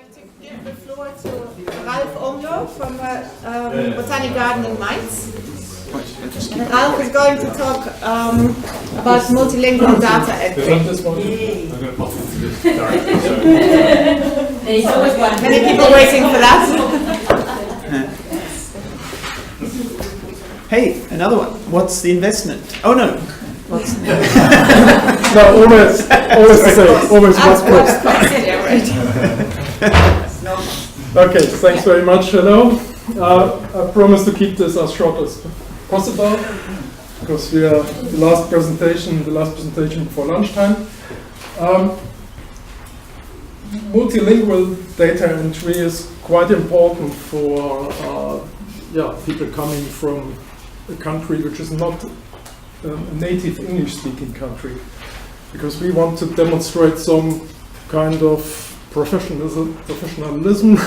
like to give the floor to Ralf Omlor from Botanic Garden in Mainz. And Ralf is going to talk about multilingual data entry. Many people waiting for that. Hey, another one. What's the investment? Oh no. What's no, always the same. Always what's first. Yeah, right. Okay, thanks very much. Hello. I promise to keep this as short as possible because we are the last presentation before lunchtime. Multilingual data entry is quite important for people coming from a country which is not a native English-speaking country, because we want to demonstrate some kind of professionalism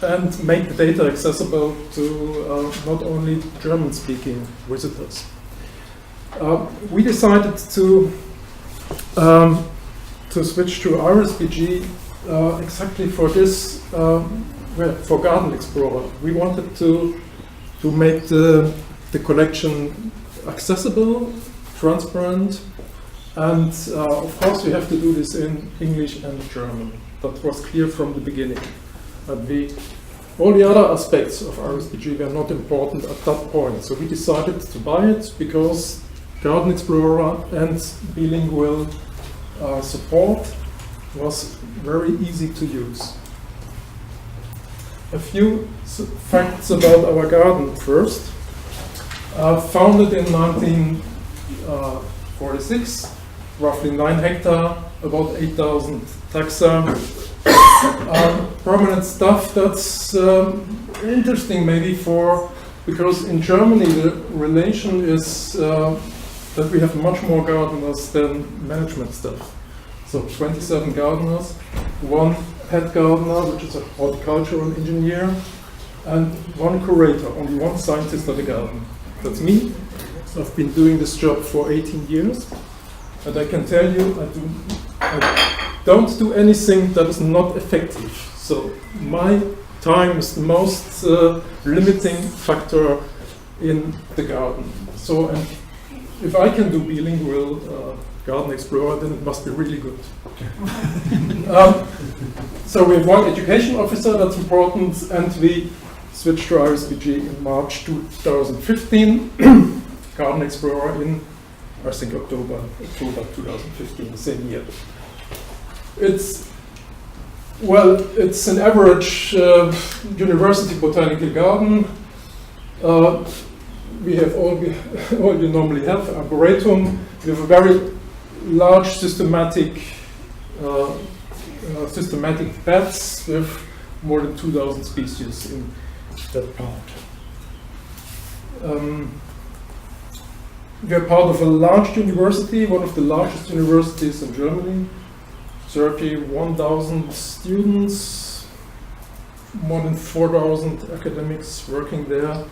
and make the data accessible to not only German-speaking visitors. We decided to switch to IrisBG exactly for this, for Garden Explorer. We wanted to make the collection accessible, transparent, and of course we have to do this in English and German. That was clear from the beginning. All the other aspects of IrisBG were not important at that point, so we decided to buy it because Garden Explorer and bilingual support was very easy to use. A few facts about our garden first. Founded in 1946, roughly 9 hectares, about 8,000 taxa. Permanent stuff that's interesting maybe because in Germany the relation is that we have much more gardeners than management staff. So 27 gardeners, 1 head gardener, which is a horticultural engineer, and 1 curator, only 1 scientist at the garden. That's me. I've been doing this job for 18 years, and I can tell you I don't do anything that is not effective. So my time is the most limiting factor in the garden. So if I can do bilingual Garden Explorer, then it must be really good. So we have 1 education officer, that's important, and we switched to IrisBG in March 2015. Garden Explorer in, I think, October 2015, the same year. It's an average university botanical garden. We have all you normally have, arboretum. We have a very large systematic beds with more than 2,000 species in that part. We are part of a large university, one of the largest universities in Germany. 31,000 students, more than 4,000 academics working there.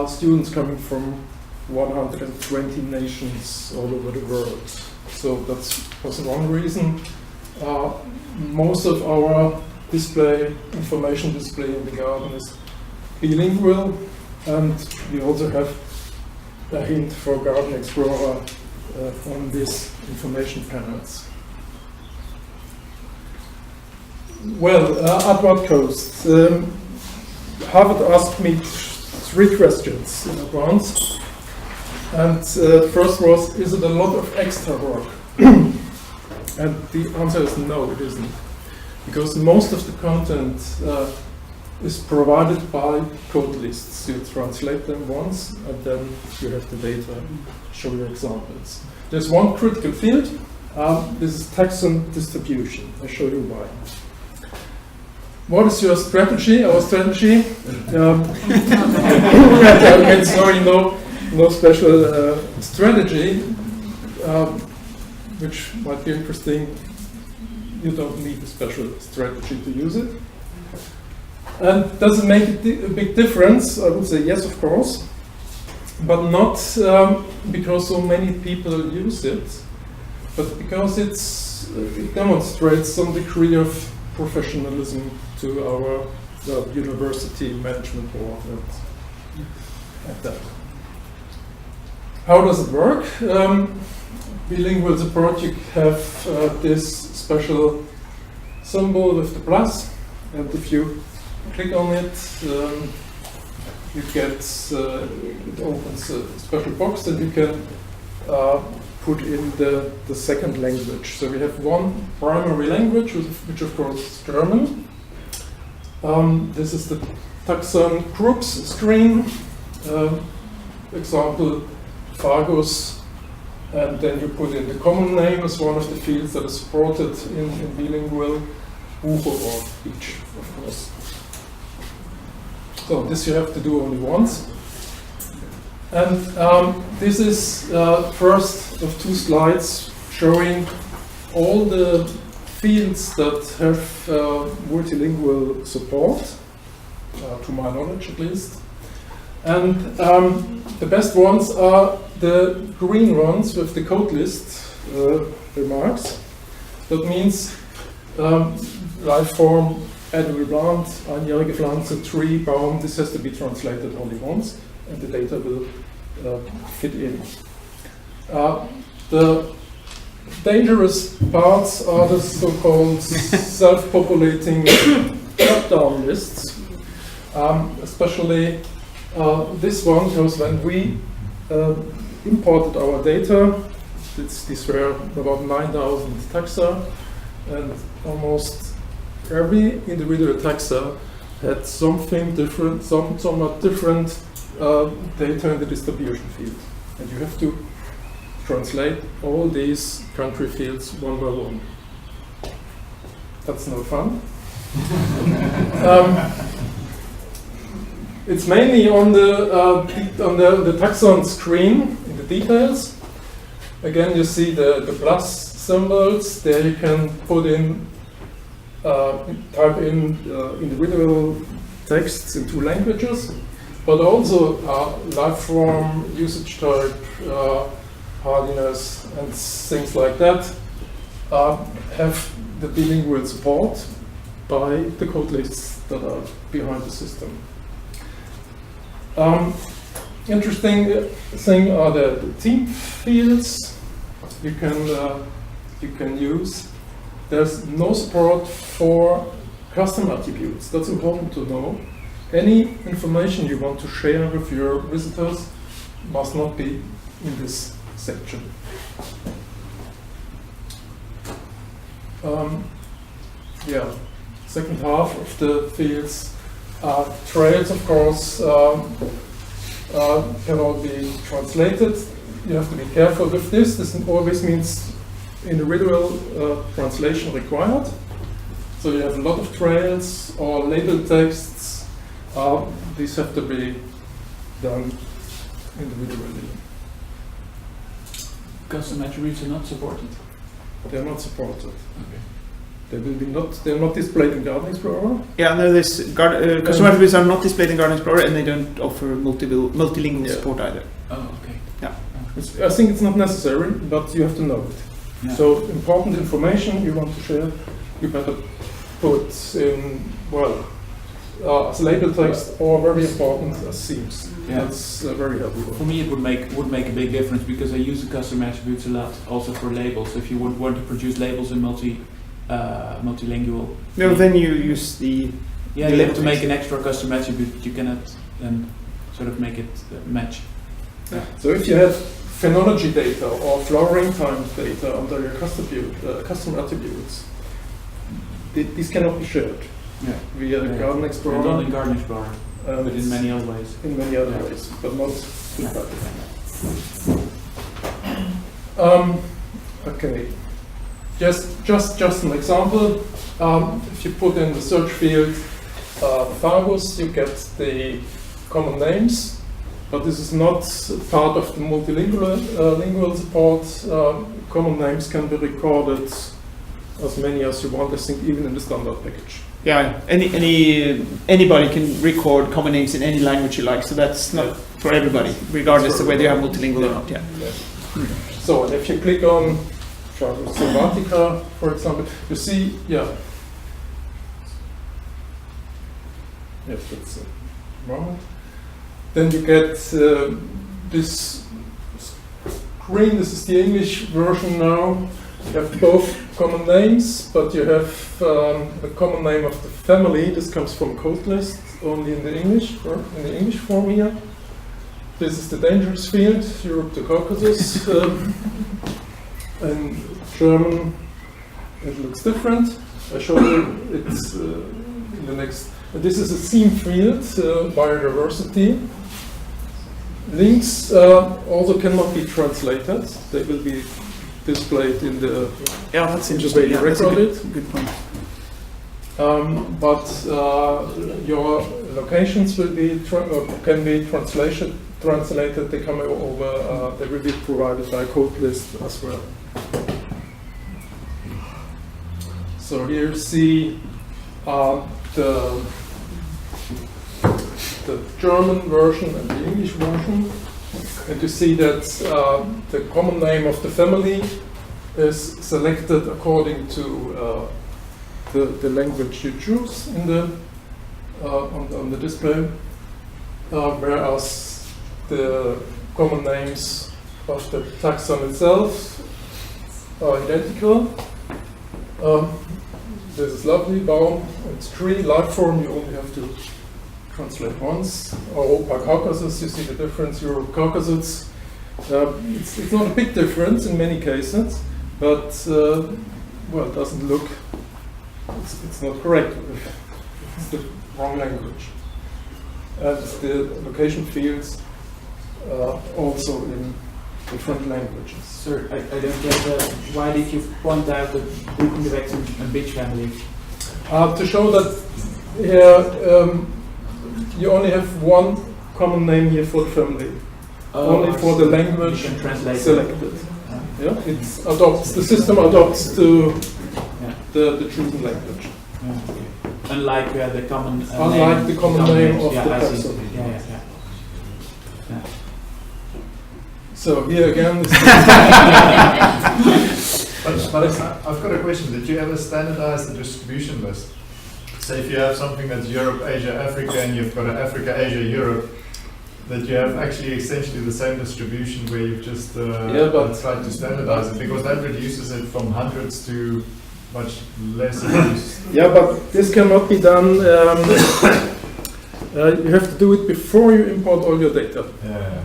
Students coming from 120 nations all over the world. So that was one reason. Most of our information display in the garden is bilingual, and we also have a hint for Garden Explorer on these information panels. Well, at what cost? Harvard asked me 3 questions in advance, and first was, is it a lot of extra work? And the answer is no, it isn't, because most of the content is provided by code lists. You translate them once, and then you have the data, show your examples. There's 1 critical field. This is taxon distribution. I'll show you why. What is your strategy? Our strategy? Okay, sorry, no special strategy, which might be interesting. You don't need a special strategy to use it. And does it make a big difference? I would say yes, of course, but not because so many people use it. but because it demonstrates some degree of professionalism to our university management board at that. How does it work? Bilingual support, you have this special symbol with the plus, and if you click on it, you get it opens a special box, and you can put in the second language. So we have one primary language, which of course is German. This is the taxon groups screen. Example, Fagus, and then you put in the common name as one of the fields that is supported in bilingual, Buche or beach, of course. So this you have to do only once. And this is first of 2 slides showing all the fields that have multilingual support, to my knowledge at least. And the best ones are the green ones with the code list remarks. That means life form, edible plant, einjährige Pflanze, tree, Baum. This has to be translated only once, and the data will fit in. The dangerous parts are the so-called self-populating drop-down lists, especially this one, because when we imported our data, these were about 9,000 taxa, and almost every individual taxa had something different, somewhat different data in the distribution field. And you have to translate all these country fields one by one. That's no fun. It's mainly on the taxon screen in the details. Again, you see the plus symbols. There you can put in, type in individual texts in 2 languages, but also life form, usage type, hardiness, and things like that have the bilingual support by the code lists that are behind the system. Interesting thing are the team fields you can use. There's no support for custom attributes. That's important to know. Any information you want to share with your visitors must not be in this section. Second half of the fields. Trails, of course, can all be translated. You have to be careful with this. This always means individual translation required. So you have a lot of trails or labeled texts. These have to be done individually. Custom attributes are not supported? They're not supported. Okay. They're not displayed in Garden Explorer. Yeah, no, this custom attributes are not displayed in Garden Explorer, and they don't offer multilingual support either. Oh, okay. Yeah. I think it's not necessary, but you have to know it. Yeah. So important information you want to share, you better put in, as label text or very important as themes. Yeah. That's very helpful. For me, it would make a big difference because I use the custom attributes a lot, also for labels. If you would want to produce labels in multilingual. No, then you use the. Yeah, you have to make an extra custom attribute. You cannot then sort of make it match. Yeah. So if you have phenology data or flowering time data under your custom attributes, these cannot be shared via Garden Explorer. Not in Garden Explorer, but in many other ways. In many other ways, but not with that. Okay. Just an example. If you put in the search field Fagus, you get the common names, but this is not part of the multilingual support. Common names can be recorded as many as you want. I think even in the standard package. Yeah, anybody can record common names in any language you like, so that's not for everybody, regardless of whether you have multilingual or not. Yeah. So if you click on Czechoslovakia, for example. You see, yeah. Yes, that's it. Moment. Then you get this screen. This is the English version now. You have both common names, but you have the common name of the family. This comes from code list, only in the English form here. This is the dangerous field, Europe to Caucasus. In German, it looks different. I show you it's in the next. This is a theme field, biodiversity. Links also cannot be translated. They will be displayed in the that's interesting. way you record it. Good point. But your locations will be can be translated. They come over. They will be provided by code list as well. So here you see the German version and the English version, and you see that the common name of the family is selected according to the language you choose in the on the display, whereas the common names of the taxon itself are identical. This is lovely, Baum, it's tree, life form, you only have to translate once. Europa, Caucasus, you see the difference, Europe, Caucasus. It's not a big difference in many cases, but well, it doesn't look, it's not correct. It's the wrong language. And the location fields also in different languages. Sir, I don't get why did you point out the Gutenberg and Bitch family? To show that here you only have one common name here for the family, only for the language selected. Yeah, it adopts, the system adopts to the chosen language. Okay. Unlike the common name of the person. Yeah. So here again, but I've got a question. Did you ever standardize the distribution list? Say if you have something that's Europe, Asia, Africa, and you've got an Africa, Asia, Europe, that you have actually essentially the same distribution where you've just tried to standardize it, because that reduces it from hundreds to much less. Yeah, but this cannot be done. You have to do it before you import all your data. Yeah.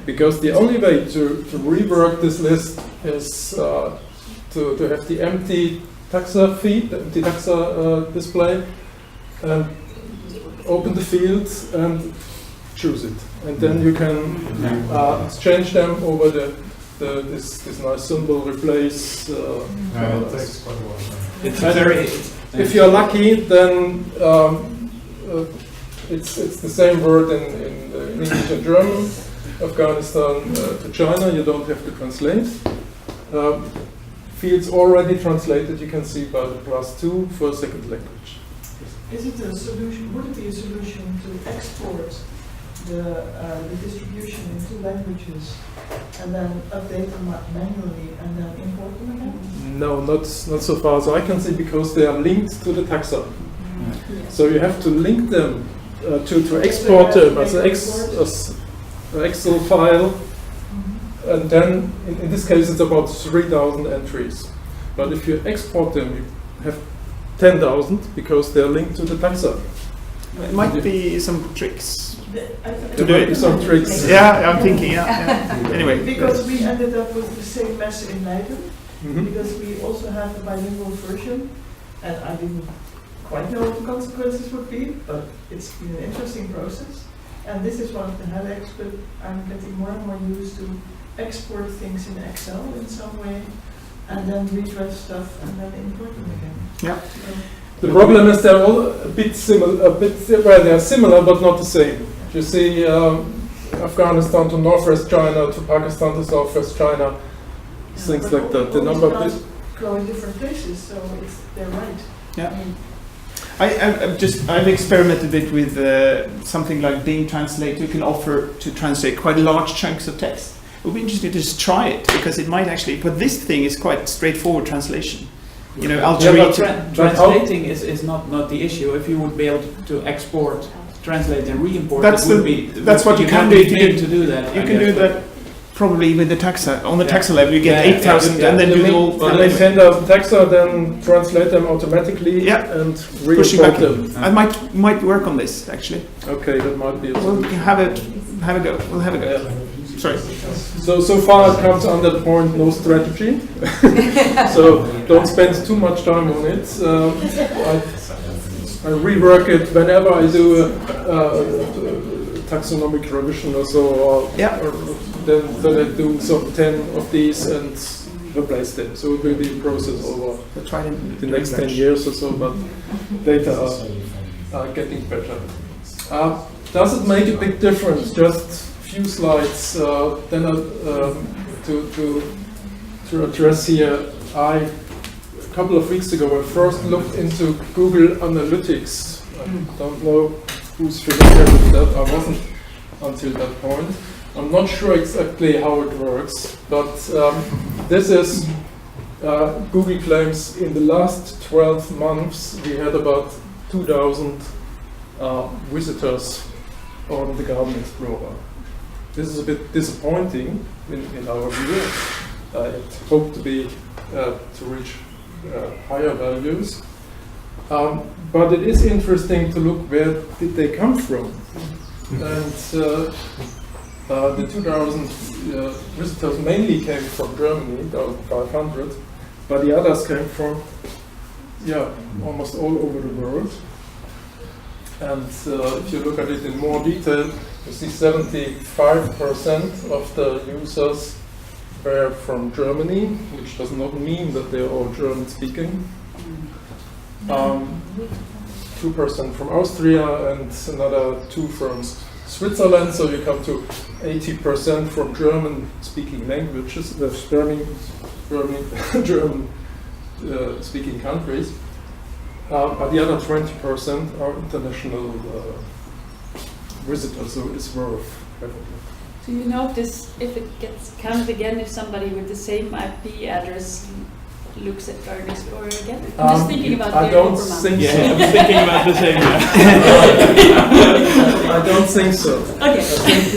Because the only way to rework this list is to have the empty taxa feed, the empty taxa display, and open the fields and choose it. And then you can exchange them over this nice symbol, replace. It takes quite a while. If you're lucky, then it's the same word in English and German. Afghanistan to China, you don't have to translate. Fields already translated, you can see by the +2 for a second language. Is it a solution? Would it be a solution to export the distribution in 2 languages and then update them manually and then import them again? No, not so far as I can see, because they are linked to the taxa. So you have to link them to export them as an Excel file, and then in this case it's about 3,000 entries. But if you export them, you have 10,000 because they're linked to the taxa. It might be some tricks to do it. Some tricks. Yeah, I'm thinking. Yeah. Anyway, because we ended up with the same mess in Leiden, because we also have a bilingual version, and I didn't quite know what the consequences would be, but it's been an interesting process. And this is one of the headaches, but I'm getting more and more used to export things in Excel in some way, and then redraft stuff and then import them again. Yeah. The problem is they're all a bit similar. Well, they are similar, but not the same. You see, Afghanistan to northwest China to Pakistan to southwest China, things like that. The number grow in different places, so they're right. Yeah. I've experimented a bit with something like Bing Translate. You can offer to translate quite large chunks of text, would be interesting to just try it, because it might actually. But this thing is quite straightforward translation. You know, translating is not the issue. If you would be able to export, translate, and re-import, that's what you can do. To do that, you can do that. Probably with the taxa, on the taxa level you get 8,000 and then do all... And they send out taxa, then translate them automatically and re-import them. I might work on this, actually. Okay, that might be... We'll have a go. We'll have a go. Yeah. Sorry. So far it comes under the point, no strategy. So don't spend too much time on it. I rework it whenever I do a taxonomic revision or so, or then I do some 10 of these and replace them. So it will be a process over the next 10 years or so, but data are getting better. Does it make a big difference? Just a few slides to address here. A couple of weeks ago I first looked into Google Analytics. I don't know who's familiar with that. I wasn't until that point. I'm not sure exactly how it works, but this is Google claims in the last 12 months we had about 2,000 visitors on the Garden Explorer. This is a bit disappointing in our view. I hope to reach higher values. But it is interesting to look where did they come from. And the 2,000 visitors mainly came from Germany, 1,500, but the others came from almost all over the world. And if you look at it in more detail, you see 75% of the users were from Germany, which does not mean that they're all German speaking. 2% from Austria and another 2 from Switzerland, so you come to 80% from German speaking languages, the German speaking countries. But the other 20% are international visitors, so it's worth having. Do you know if it gets counted again if somebody with the same IP address looks at Garden Explorer again? I'm just thinking about I don't think so. I'm thinking about the same. I don't think so. Okay. I think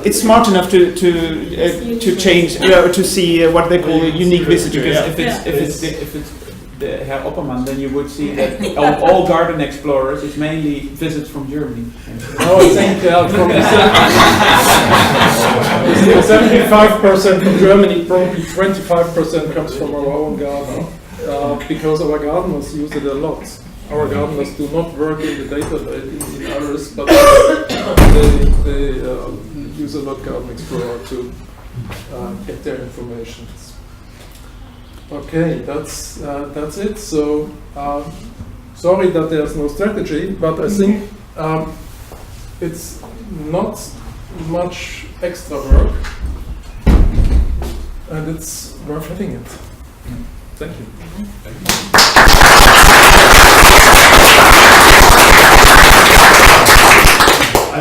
it's smart enough to change to see what they call a unique visitor. If it's the Herr Oppermann, then you would see that all Garden Explorers is mainly visits from Germany. No, I think from 75% from Germany, probably 25% comes from our own garden, because our gardeners use it a lot. Our gardeners do not work in the database in Iris, but they use a lot Garden Explorer to get their information. Okay, that's it. So sorry that there's no strategy, but I think it's not much extra work, and it's worth having it. Thank you. I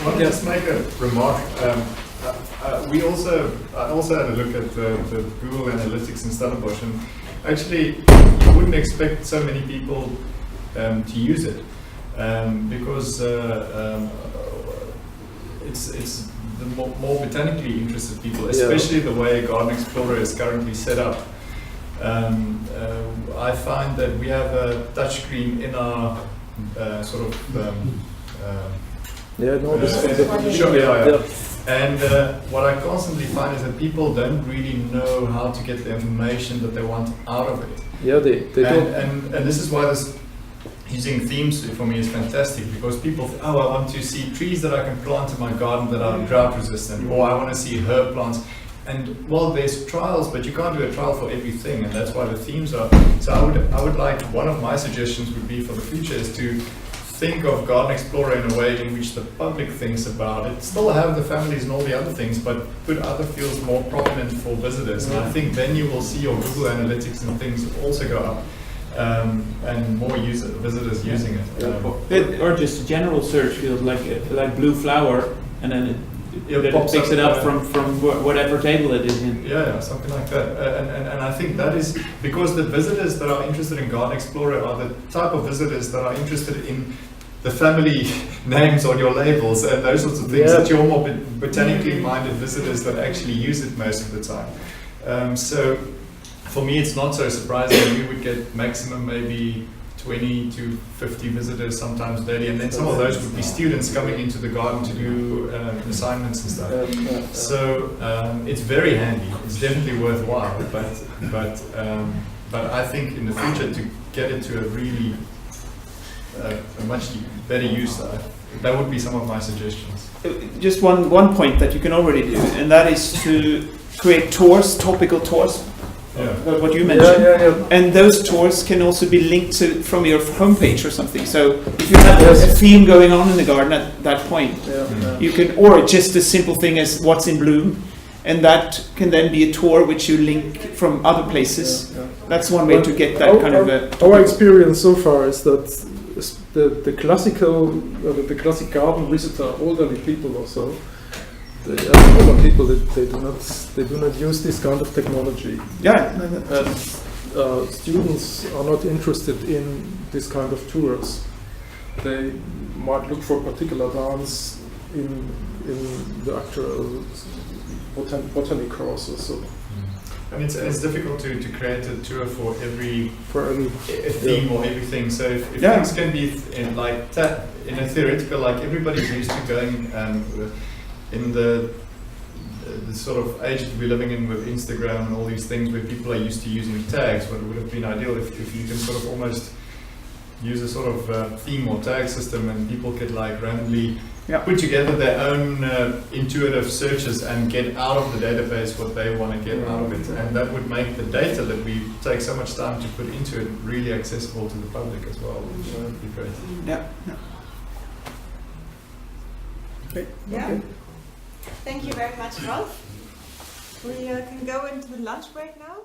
want to just make a remark. I also had a look at the Google Analytics in Stellenbosch, and actually you wouldn't expect so many people to use it because it's the more botanically interested people, especially the way Garden Explorer is currently set up. I find that we have a touchscreen in our And what I constantly find is that people don't really know how to get the information that they want out of it. Yeah, they don't. And this is why using themes for me is fantastic, because people think, I want to see trees that I can plant in my garden that are drought resistant, or I want to see herb plants. And well, there's trials, but you can't do a trial for everything, and that's why the themes are. So I would like, one of my suggestions would be for the future is to think of Garden Explorer in a way in which the public thinks about it. Still have the families and all the other things, but put other fields more prominent for visitors. And I think then you will see your Google Analytics and things also go up, and more visitors using it. Or just a general search field like blue flower, and then that it picks it up from whatever table it is in. Yeah, something like that. And I think that is because the visitors that are interested in Garden Explorer are the type of visitors that are interested in the family names on your labels and those sorts of things, that you're more botanically minded visitors that actually use it most of the time. So for me, it's not so surprising. We would get maximum maybe 20 to 50 visitors sometimes daily, and then some of those would be students coming into the garden to do assignments and stuff. So it's very handy. It's definitely worthwhile, but I think in the future to get it to a really a much better use, that would be some of my suggestions. Just one point that you can already do, and that is to create tours, topical tours. What you mentioned, and those tours can also be linked to from your homepage or something. So if you have a theme going on in the garden at that point, you can, or just a simple thing as what's in bloom, and that can then be a tour which you link from other places. That's one way to get that kind of a. Our experience so far is that the classic garden visitor, elderly people or so. They do not use this kind of technology. And students are not interested in this kind of tours. They might look for particular dance in the actual botanic course or so. I mean, it's difficult to create a tour for every theme or everything. So if things can be in a theoretical, like everybody's used to going in the sort of age that we're living in with Instagram and all these things where people are used to using tags, what would have been ideal if you can sort of almost use a sort of theme or tag system and people could like randomly put together their own intuitive searches and get out of the database what they want to get out of it. And that would make the data that we take so much time to put into it really accessible to the public as well, which would be great. Okay. Thank you very much, Ralf. We can go into the lunch break now.